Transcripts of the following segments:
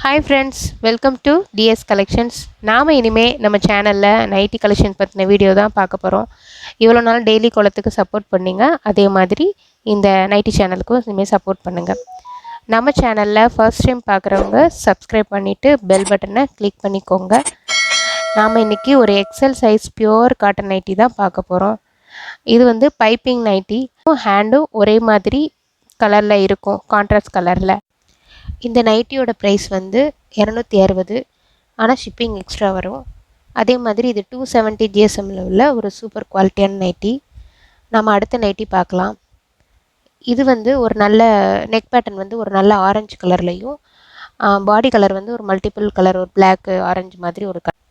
Hi friends, welcome to DS Collections. நாம இனிமே நம்ம சேனல்ல நைட்டி கலெக்ஷன் பத்தின வீடியோ தான் பார்க்க போறோம். இவ்வளோ நாள் டெய்லி கோலத்துக்கு சப்போர்ட் பண்ணீங்க. அதே மாதிரி இந்த நைட்டி சேனலுக்கும் இனிமே சப்போர்ட் பண்ணுங்க. நம்ம சேனல்ல ஃபர்ஸ்ட் டைம் பார்க்குறவங்க சப்ஸ்கிரைப் பண்ணிட்டு பெல் பட்டனை கிளிக் பண்ணிக்கோங்க. நாம இன்னைக்கு ஒரு XL size pure cotton nighty தான் பார்க்க போறோம். இது வந்து பைப்பிங் நைட்டி. ஹேண்டும் ஒரே மாதிரி கலர்ல இருக்கும், கான்ட்ராஸ்ட் கலர்ல. இந்த நைட்டியோட ப்ரைஸ் வந்து 260. ஆனால் ஷிப்பிங் எக்ஸ்ட்ரா வரும். அதே மாதிரி இது 270 GSMல உள்ள ஒரு சூப்பர் குவாலிட்டியான நைட்டி. நம்ம அடுத்த நைட்டி பார்க்கலாம். இது வந்து ஒரு நல்ல நெக் பேட்டர்ன் வந்து ஒரு நல்ல ஆரஞ்சு கலர்லையும், பாடி கலர் வந்து ஒரு மல்டிபிள் கலர், ஒரு பிளாக் ஆரஞ்சு மாதிரி ஒரு கலர்.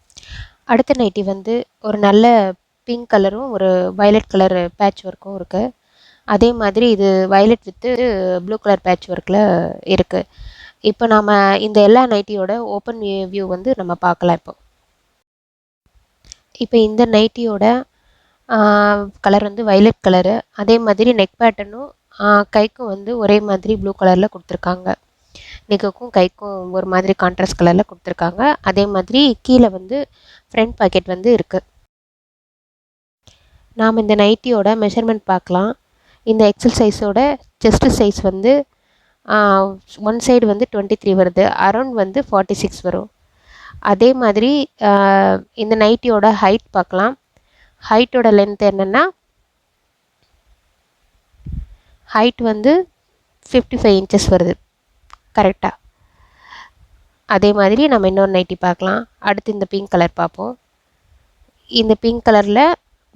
அடுத்த நைட்டி வந்து ஒரு நல்ல பிங்க் கலரும் ஒரு வயலட் கலர் பேட்ச் ஒர்க்கும் இருக்குது. அதே மாதிரி இது violet with blue colour batch ஒர்க்கில் இருக்குது. இப்போ நாம் இந்த எல்லா நைட்டியோட ஓப்பன் வியூ வந்து நம்ம பார்க்கலாம். இப்போ இந்த நைட்டியோட கலர் வந்து வயலட் கலரு. அதே மாதிரி நெக் பேட்டர்னும் கைக்கும் வந்து ஒரே மாதிரி ப்ளூ கலரில் கொடுத்துருக்காங்க. நெக்குக்கும் கைக்கும் ஒரு மாதிரி கான்ட்ராஸ்ட் கலரில் கொடுத்துருக்காங்க. அதே மாதிரி கீழே வந்து ஃப்ரண்ட் பாக்கெட் வந்து இருக்குது. நாம் இந்த நைட்டியோட மெஷர்மெண்ட் பார்க்கலாம். இந்த எக்ஸல் சைஸோட செஸ்ட் சைஸ் வந்து ஒன் சைடு வந்து 23 வருது, அரௌண்ட் வந்து 46 வரும். அதே மாதிரி இந்த நைட்டியோட ஹைட் பார்க்கலாம். ஹைட்டோட லென்த் என்னென்னா ஹைட் வந்து 55 இன்ச்சஸ் வருது கரெக்டாக. அதே மாதிரி நம்ம இன்னொரு நைட்டி பார்க்கலாம். அடுத்து இந்த பிங்க் கலர் பார்ப்போம். இந்த பிங்க் கலரில்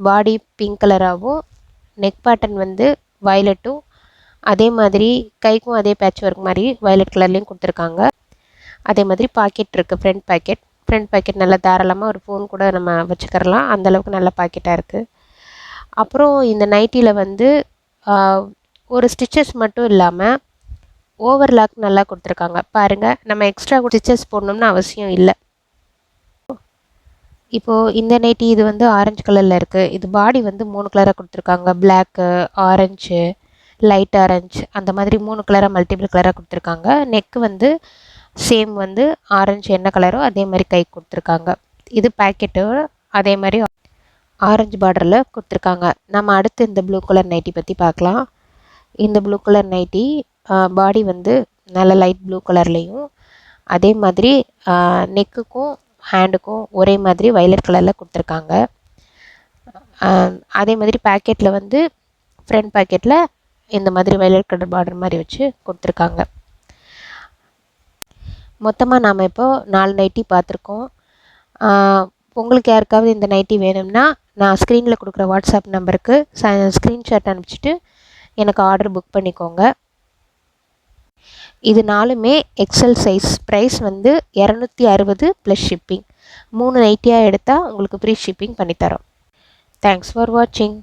பாடி பிங்க் கலராகவும் நெக் பேட்டர்ன் வந்து வயலட்டும், அதே மாதிரி கைக்கும் அதே பேட்ச் ஒர்க் மாதிரி வயலட் கலர்லேயும் கொடுத்துருக்காங்க. அதே மாதிரி பாக்கெட் இருக்குது, ஃப்ரண்ட் பாக்கெட் நல்லா தாராளமாக ஒரு ஃபோன் கூட நம்ம வச்சுக்கிறலாம், அந்தளவுக்கு நல்ல பாக்கெட்டாக இருக்குது. அப்புறம் இந்த நைட்டியில் வந்து ஒரு ஸ்டிச்சஸ் மட்டும் இல்லாமல் ஓவர்லாக் நல்லா கொடுத்துருக்காங்க. பாருங்கள், நம்ம எக்ஸ்ட்ரா ஸ்டிச்சஸ் போடணும்னு அவசியம் இல்லை. இப்போது இந்த நைட்டி இது வந்து ஆரஞ்சு கலரில் இருக்குது. இது பாடி வந்து 3 கலராக கொடுத்துருக்காங்க. பிளாக்கு, ஆரஞ்சு, லைட் ஆரஞ்சு, அந்த மாதிரி 3 கலராக மல்டிபிள் கலராக கொடுத்துருக்காங்க. நெக்கு வந்து சேம் வந்து ஆரஞ்சு என்ன கலரோ அதே மாதிரி கை கொடுத்துருக்காங்க. இது பேக்கெட்டு அதே மாதிரி ஆரஞ்சு பார்டரில் கொடுத்துருக்காங்க. நம்ம அடுத்து இந்த ப்ளூ கலர் நைட்டி பற்றி பார்க்கலாம். இந்த ப்ளூ கலர் நைட்டி பாடி வந்து நல்ல லைட் ப்ளூ கலர்லேயும், அதே மாதிரி நெக்குக்கும் ஹேண்டுக்கும் ஒரே மாதிரி வயலட் கலரில் கொடுத்துருக்காங்க. அதே மாதிரி பேக்கெட்டில் வந்து ஃப்ரண்ட் பேக்கெட்டில் இந்த மாதிரி வயலட் கலர் பார்டர் மாதிரி வச்சு கொடுத்துருக்காங்க. மொத்தமாக நாம் இப்போது 4 நைட்டி பார்த்துருக்கோம். உங்களுக்கு யாருக்காவது இந்த நைட்டி வேணும்னா நான் ஸ்க்ரீனில் கொடுக்குற வாட்ஸ்அப் நம்பருக்கு ஸ்க்ரீன்ஷாட் அனுப்பிச்சிட்டு எனக்கு ஆர்டர் புக் பண்ணிக்கோங்க. இது 4மே எக்ஸல் சைஸ். ப்ரைஸ் வந்து 260 ப்ளஸ் ஷிப்பிங். 3 நைட்டியாக எடுத்தால் உங்களுக்கு ஃப்ரீ ஷிப்பிங் பண்ணித்தரோம். தேங்க்ஸ் ஃபார் வாட்சிங்.